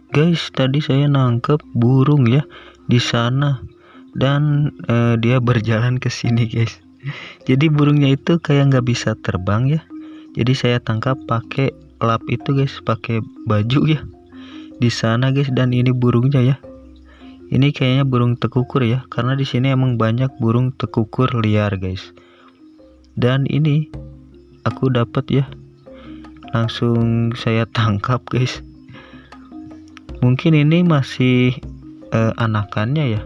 Guys, tadi saya nangkep burung ya di sana dan dia berjalan ke sini guys. Jadi burungnya itu kayak nggak bisa terbang ya. Jadi saya tangkap pakai lap itu guys, pakai baju ya di sana guys. Dan ini burungnya ya. Ini kayaknya burung tekukur ya, karena di sini emang banyak burung tekukur liar guys. Dan ini aku dapat ya, langsung saya tangkap guys. Mungkin ini masih anakannya ya,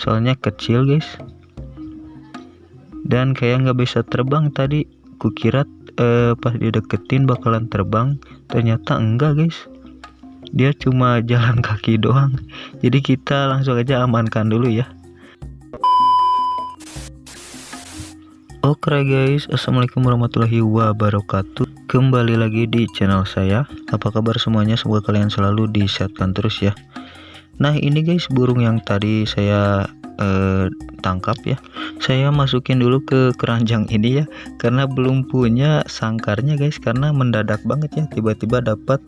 soalnya kecil guys. Dan kayak nggak bisa terbang tadi. Kukira pas dideketin bakalan terbang, ternyata enggak guys. Dia cuma jalan kaki doang. Jadi kita langsung aja amankan dulu ya. Oke guys, assalamualaikum warahmatullahi wabarakatuh. Kembali lagi di channel saya. Apa kabar semuanya? Semoga kalian selalu disehatkan terus ya. Nah ini guys, burung yang tadi saya tangkap ya. Saya masukin dulu ke keranjang ini ya, karena belum punya sangkarnya guys. Karena mendadak banget ya, tiba-tiba dapat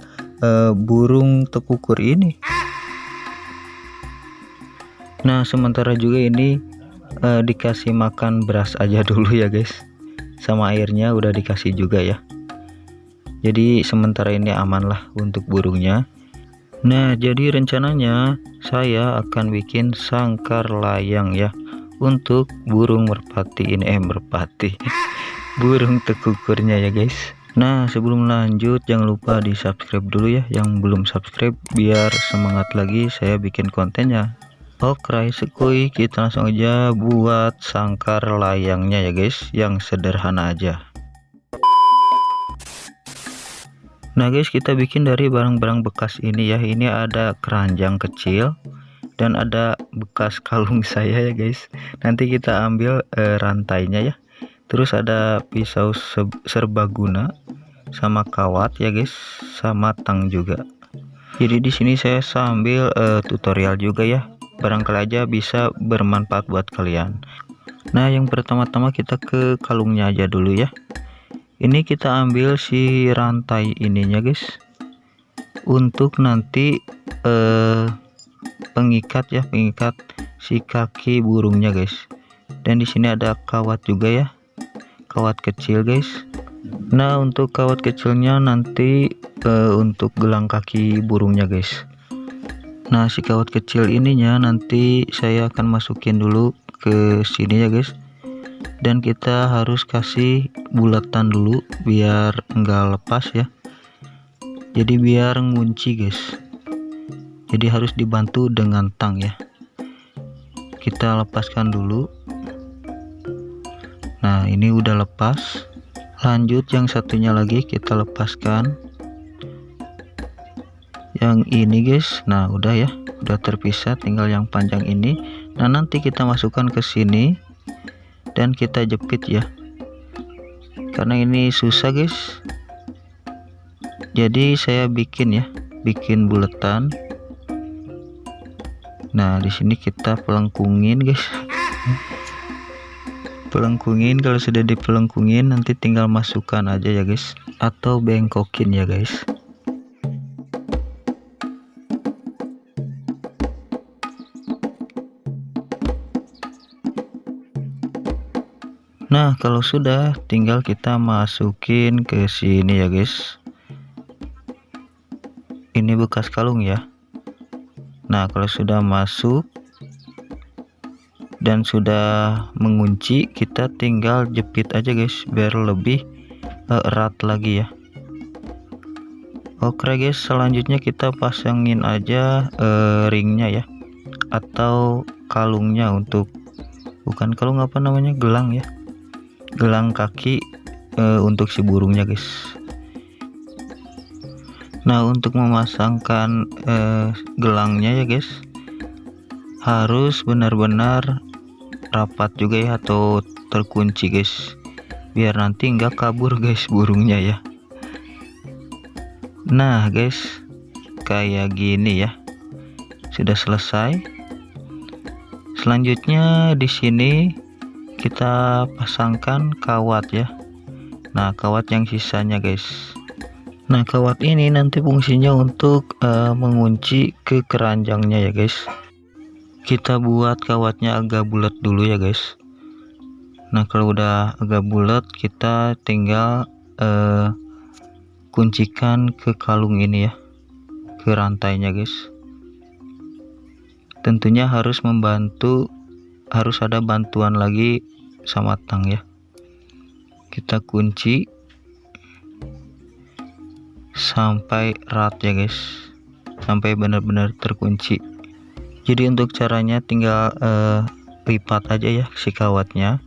burung tekukur ini. Nah sementara juga ini dikasih makan beras aja dulu ya guys, sama airnya udah dikasih juga ya. Jadi sementara ini aman lah untuk burungnya. Nah jadi rencananya saya akan bikin sangkar layang ya untuk burung merpati ini, merpati burung tekukurnya ya guys. Nah sebelum lanjut jangan lupa di subscribe dulu ya yang belum subscribe, biar semangat lagi saya bikin kontennya. Oke sekui, kita langsung aja buat sangkar layangnya ya guys, yang sederhana aja. Nah guys, kita bikin dari barang-barang bekas ini ya. Ini ada keranjang kecil dan ada bekas kalung saya ya guys. Nanti kita ambil rantainya ya. Terus ada pisau serbaguna sama kawat ya guys, sama tang juga. Jadi di sini saya sambil tutorial juga ya. Barangkali aja bisa bermanfaat buat kalian. Nah yang pertama-tama kita ke kalungnya aja dulu ya. Ini kita ambil si rantai ininya guys, untuk nanti pengikat ya, pengikat si kaki burungnya guys. Dan di sini ada kawat juga ya, kawat kecil guys. Nah untuk kawat kecilnya nanti untuk gelang kaki burungnya guys. Nah si kawat kecil ininya nanti saya akan masukin dulu ke sini ya guys. Dan kita harus kasih bulatan dulu biar enggak lepas ya. Jadi biar ngunci guys. Jadi harus dibantu dengan tang ya. Kita lepaskan dulu. Nah ini udah lepas. Lanjut yang satunya lagi kita lepaskan. Yang ini guys. Nah udah ya, udah terpisah, tinggal yang panjang ini. Nah nanti kita masukkan ke sini dan kita jepit ya, karena ini susah guys. Jadi saya bikin ya, bikin buletan. Nah di sini kita pelengkungin guys. Pelengkungin, kalau sudah dipelengkungin nanti tinggal masukkan aja ya guys, atau bengkokin ya guys. Nah kalau sudah, tinggal kita masukin ke sini ya guys. Ini bekas kalung ya. Nah kalau sudah masuk dan sudah mengunci, kita tinggal jepit aja guys biar lebih erat lagi ya. Oke guys, selanjutnya kita pasangin aja ringnya ya, atau kalungnya, untuk bukan kalung, apa namanya, gelang ya, gelang kaki untuk si burungnya guys. Nah untuk memasangkan gelangnya ya guys, harus benar-benar rapat juga ya, atau terkunci guys, biar nanti nggak kabur guys burungnya ya. Nah guys, kayak gini ya, sudah selesai. Selanjutnya di sini kita pasangkan kawat ya. Nah kawat yang sisanya guys, Nah, kawat ini nanti fungsinya untuk mengunci ke keranjangnya ya guys. Kita buat kawatnya agak bulat dulu ya guys. Nah, kalau udah agak bulat, kita tinggal kuncikan ke kalung ini ya, ke rantainya guys. Tentunya harus ada bantuan lagi sama tang ya. Kita kunci sampai erat ya guys, sampai benar-benar terkunci. Jadi untuk caranya tinggal lipat aja ya si kawatnya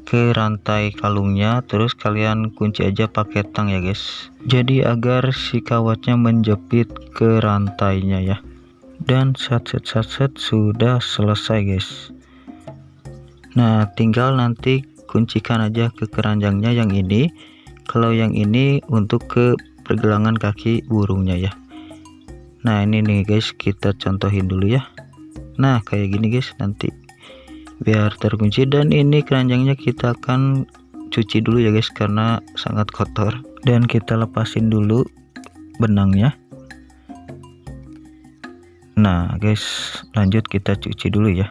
ke rantai kalungnya, terus kalian kunci aja pakai tang ya guys. Jadi agar si kawatnya menjepit ke rantainya ya. Dan set sudah selesai guys. Nah, tinggal nanti kuncikan aja ke keranjangnya yang ini. Kalau yang ini untuk ke pergelangan kaki burungnya ya. Nah, ini nih guys, kita contohin dulu ya. Nah, kayak gini guys, nanti biar terkunci. Dan ini keranjangnya kita akan cuci dulu ya guys, karena sangat kotor. Dan kita lepasin dulu benangnya. Nah guys, lanjut kita cuci dulu ya.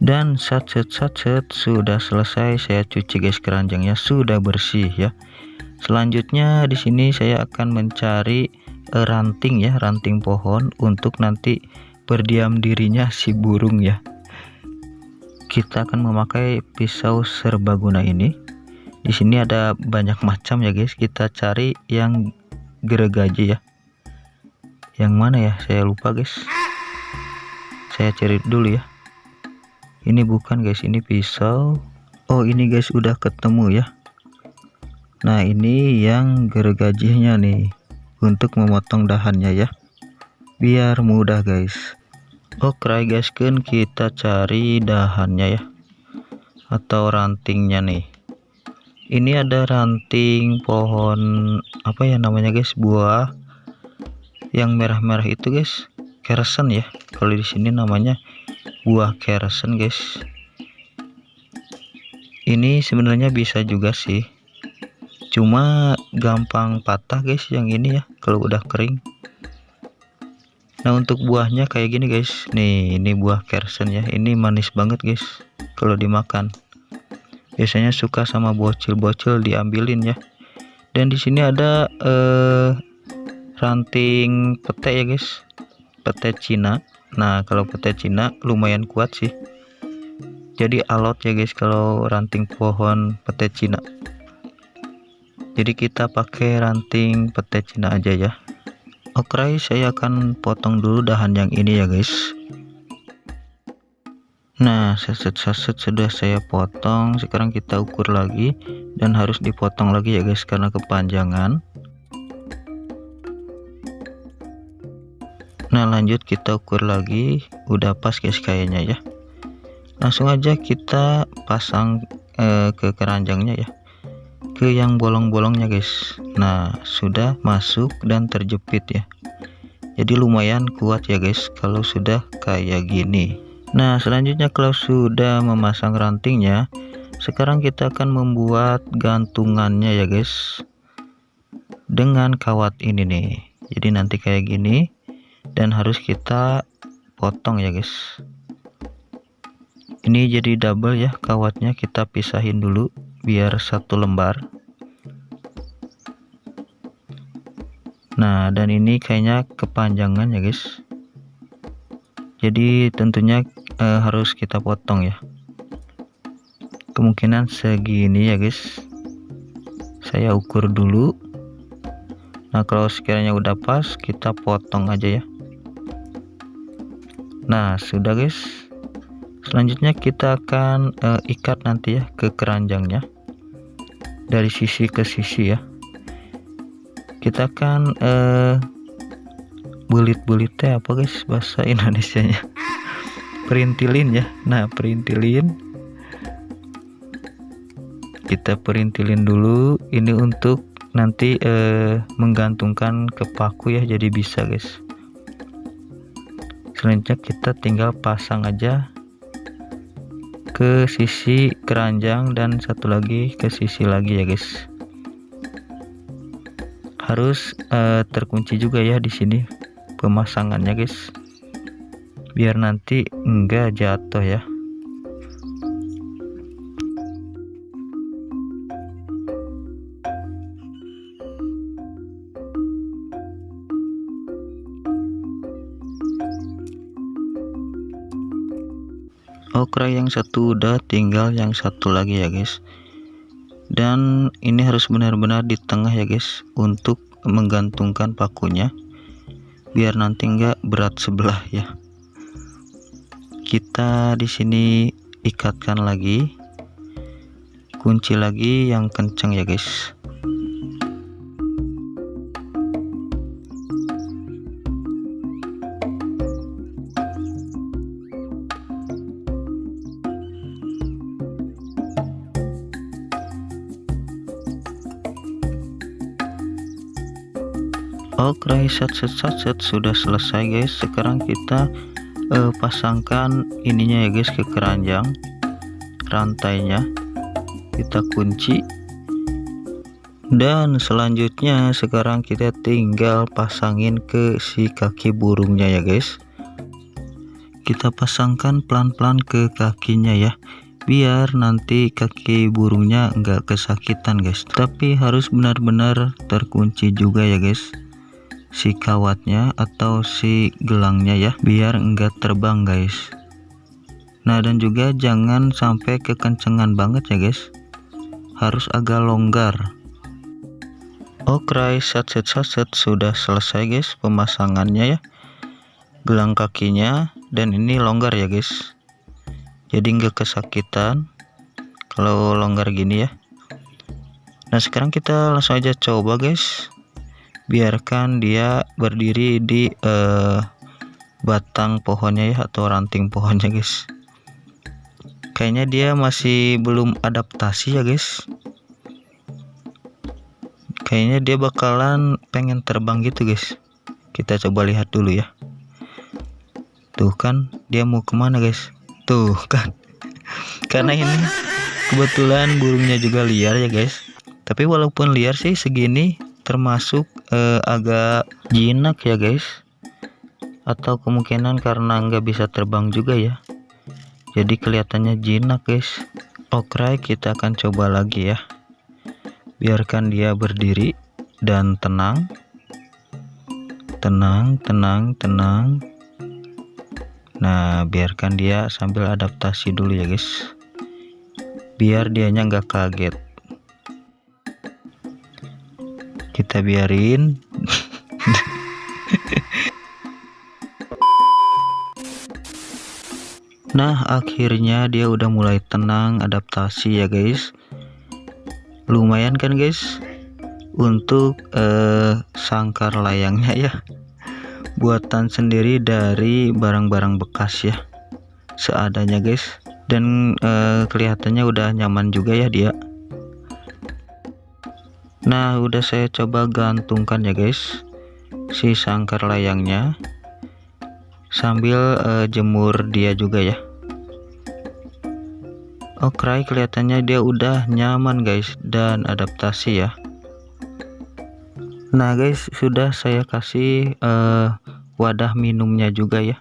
Dan set sudah selesai saya cuci guys, keranjangnya sudah bersih ya. Selanjutnya di sini saya akan mencari ranting ya, ranting pohon untuk nanti berdiam dirinya si burung ya. Kita akan memakai pisau serbaguna ini. Di sini ada banyak macam ya guys. Kita cari yang gergaji ya. Yang mana ya? Saya lupa guys. Saya cari dulu ya. Ini bukan guys, ini pisau. Oh, ini guys udah ketemu ya. Nah, ini yang gergajinya nih untuk memotong dahannya ya. Biar mudah guys. Oke guys, kan kita cari dahannya ya, atau rantingnya nih. Ini ada ranting pohon apa ya namanya guys, buah yang merah-merah itu guys, kersen ya. Kalau di sini namanya buah kersen guys. Ini sebenarnya bisa juga sih, cuma gampang patah guys yang ini ya kalau udah kering. Nah, untuk buahnya kayak gini guys. Nih, ini buah kersen ya. Ini manis banget guys kalau dimakan. Biasanya suka sama bocil-bocil diambilin ya. Dan di sini ada ranting pete ya guys. Pete Cina. Nah, kalau pete Cina lumayan kuat sih. Jadi alot ya guys kalau ranting pohon pete Cina. Jadi kita pakai ranting pete Cina aja ya. Oke, saya akan potong dulu dahan yang ini ya guys. Nah, saset sudah saya potong. Sekarang kita ukur lagi, dan harus dipotong lagi ya guys karena kepanjangan. Nah, lanjut kita ukur lagi. Udah pas guys kayaknya ya. Langsung aja kita pasang ke keranjangnya ya, ke yang bolong-bolongnya guys. Nah, sudah masuk dan terjepit ya. Jadi lumayan kuat ya guys kalau sudah kayak gini. Nah, selanjutnya kalau sudah memasang rantingnya, sekarang kita akan membuat gantungannya ya guys, dengan kawat ini nih. Jadi nanti kayak gini, dan harus kita potong ya guys. Ini jadi double ya kawatnya, kita pisahin dulu biar satu lembar. Nah, dan ini kayaknya kepanjangan ya guys. Jadi tentunya harus kita potong ya. Kemungkinan segini ya guys. Saya ukur dulu. Nah, kalau sekiranya udah pas, kita potong aja ya. Nah, sudah guys. Selanjutnya kita akan ikat nanti ya ke keranjangnya dari sisi ke sisi ya. Kita akan belit-belitnya apa guys bahasa Indonesianya? Perintilin ya. Nah, perintilin. Kita perintilin dulu. Ini untuk nanti menggantungkan ke paku ya, jadi bisa guys. Selanjutnya kita tinggal pasang aja ke sisi keranjang dan satu lagi ke sisi lagi ya guys. harus terkunci juga ya di sini pemasangannya guys, biar nanti enggak jatuh ya. Oke, yang satu udah, tinggal yang satu lagi ya guys. Dan ini harus benar-benar di tengah ya guys untuk menggantungkan pakunya, biar nanti enggak berat sebelah ya. Kita di sini ikatkan lagi, kunci lagi yang kencang ya guys. Oke, set sudah selesai guys. Sekarang kita pasangkan ininya ya guys ke keranjang, rantainya kita kunci. Dan selanjutnya sekarang kita tinggal pasangin ke si kaki burungnya ya guys. Kita pasangkan pelan-pelan ke kakinya ya, biar nanti kaki burungnya enggak kesakitan guys. Tapi harus benar-benar terkunci juga ya guys, si kawatnya atau si gelangnya ya, biar enggak terbang guys. Nah, dan juga jangan sampai kekencengan banget ya guys, harus agak longgar. Oke, set sudah selesai guys pemasangannya ya, gelang kakinya. Dan ini longgar ya guys, jadi enggak kesakitan kalau longgar gini ya. Nah, sekarang kita langsung aja coba guys. Biarkan dia berdiri di batang pohonnya ya, atau ranting pohonnya guys. Kayaknya dia masih belum adaptasi ya guys. Kayaknya dia bakalan pengen terbang gitu guys. Kita coba lihat dulu ya. Tuh kan, dia mau kemana guys? Tuh kan. Karena ini kebetulan burungnya juga liar ya guys. Tapi walaupun liar sih, segini termasuk agak jinak ya guys, atau kemungkinan karena nggak bisa terbang juga ya, jadi kelihatannya jinak guys. Oke, kita akan coba lagi ya. Biarkan dia berdiri dan tenang. Nah, biarkan dia sambil adaptasi dulu ya guys, biar dianya nggak kaget. Kita biarin. Nah, akhirnya dia udah mulai tenang, adaptasi ya guys. Lumayan kan guys untuk sangkar layangnya ya, buatan sendiri dari barang-barang bekas ya, seadanya guys. Dan kelihatannya udah nyaman juga ya dia. Nah, udah saya coba gantungkan ya guys si sangkar layangnya, sambil jemur dia juga ya. Oke, kelihatannya dia udah nyaman guys dan adaptasi ya. Nah guys, sudah saya kasih wadah minumnya juga ya,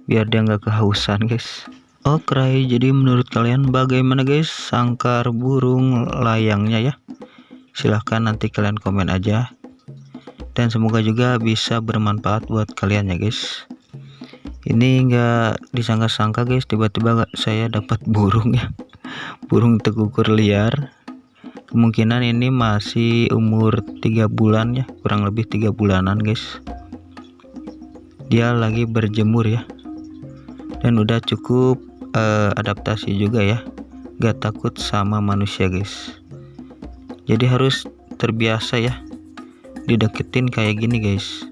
biar dia nggak kehausan guys. Oke, jadi menurut kalian bagaimana guys sangkar burung layangnya ya? Silahkan nanti kalian komen aja, dan semoga juga bisa bermanfaat buat kalian ya guys. Ini nggak disangka-sangka guys, tiba-tiba saya dapat burung ya, burung tekukur liar. Kemungkinan ini masih umur 3 bulan ya, kurang lebih 3 bulanan guys. Dia lagi berjemur ya, dan udah cukup adaptasi juga ya, gak takut sama manusia guys. Jadi harus terbiasa ya dideketin kayak gini guys.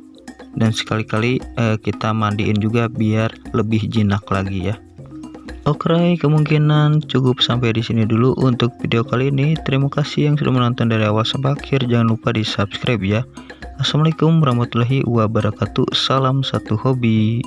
Dan sekali-kali kita mandiin juga biar lebih jinak lagi ya. Oke, kemungkinan cukup sampai di sini dulu untuk video kali ini. Terima kasih yang sudah menonton dari awal sampai akhir. Jangan lupa di subscribe ya. Assalamualaikum warahmatullahi wabarakatuh. Salam satu hobi.